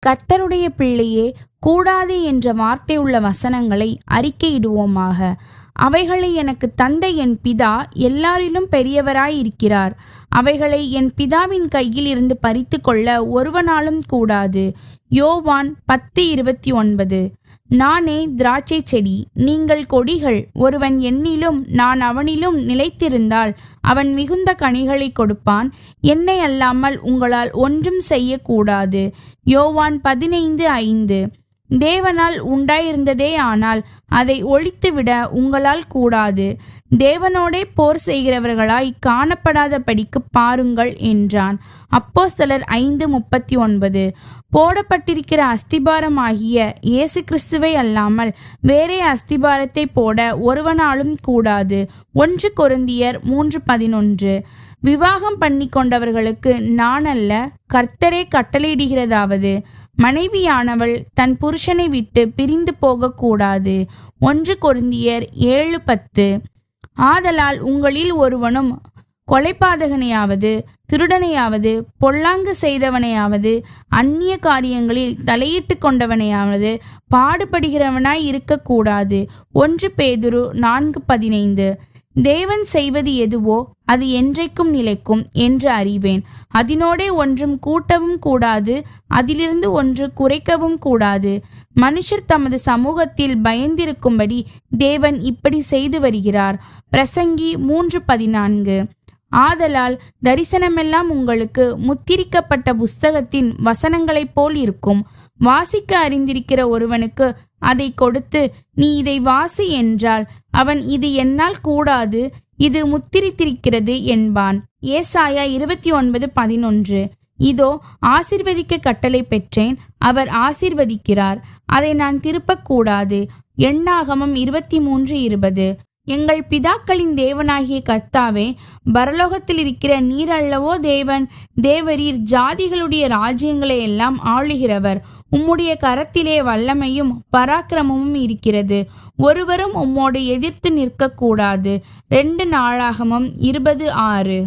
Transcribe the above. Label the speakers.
Speaker 1: கர்த்தருடைய பிள்ளையே, கூடாது என்ற வார்த்தை உள்ள வசனங்களை அறிக்கையிடுவோமாக. அவைகளை எனக்கு தந்த என் பிதா எல்லாரிலும் பெரியவராயிருக்கிறார். அவைகளை என் பிதாவின் கையில் இருந்து பறித்து கொள்ள ஒருவனாலும் கூடாது. யோவான் 10:29. நானே திராட்சை செடி, நீங்கள் கொடிகள். ஒருவன் என்னிலும் நான் அவனிலும் நிலைத்திருந்தால் அவன் மிகுந்த கனிகளை கொடுப்பான். என்னை அல்லாமல் உங்களால் ஒன்றும் செய்யக்கூடாது. யோவான் 15:5. தேவனால் உண்டாயிருந்ததே, ஆனால் அதை ஒழித்துவிட உங்களால் கூடாது. தேவனோடே போர் செய்கிறவர்களாய் காணப்படாதபடிக்கு பாருங்கள் என்றான். அப்போஸ்தலர் 5:39. போடப்பட்டிருக்கிற அஸ்திபாரமாகிய இயேசு கிறிஸ்துவை அல்லாமல் வேறே அஸ்திபாரத்தை போட ஒருவனாலும் கூடாது. 1 கொரிந்தியர் 3:11. விவாகம் பண்ணி கொண்டவர்களுக்கு நான் அல்ல, கர்த்தரே கட்டளையிடுகிறதாவது, மனைவியானவள் தன் புருஷனை விட்டு பிரிந்து போகக்கூடாது. 1 கொரிந்தியர் 7:10. ஆதலால் உங்களில் ஒருவனும் கொலைபாதகனையாவது, திருடனையாவது, பொல்லாங்கு செய்தவனையாவது, அந்நிய காரியங்களில் தலையிட்டு கொண்டவனையாவது பாடுபடுகிறவனாய் இருக்கக்கூடாது. 1 பேதுரு 4:15. தேவன் செய்வது எதுவோ அது என்றைக்கும் நிலைக்கும் என்று அறிவேன். அதனோடே ஒன்றும் கூட்டவும் கூடாது, அதிலிருந்து ஒன்று குறைக்கவும் கூடாது. மனுஷர் தமது சமூகத்தில் பயந்திருக்கும்படி தேவன் இப்படி செய்து வருகிறார். பிரசங்கி 3:14. ஆதலால் தரிசனமெல்லாம் உங்களுக்கு முத்திரிக்கப்பட்ட புஸ்தகத்தின் வசனங்களைப் போல் இருக்கும். வாசிக்க அறிந்திருக்கிற ஒருவனுக்கு அதை கொடுத்து, நீ இதை வாசி என்றால் அவன் இது என்னால் கூடாது, இது முத்திரித்திருக்கிறது என்பான். ஏசாயா 29:11. இதோ ஆசீர்வதிக்க கட்டளை பெற்றேன், அவர் ஆசீர்வதிக்கிறார், அதை நான் திருப்பக்கூடாது. எண்ணாகமம் 23:20. எங்கள் பிதாக்களின் தேவனாகிய கர்த்தாவே, பரலோகத்தில் இருக்கிற நீர் அல்லவோ தேவன். தேவரீர் ஜாதிகளுடைய ராஜ்யங்களை எல்லாம் ஆளுகிறவர். உம்முடைய கரத்திலே வல்லமையும் பராக்கிரமமும் இருக்கிறது. ஒருவரும் உம்மோடு எதிர்த்து நிற்கக்கூடாது. 2 நாளாகமம் 20:6.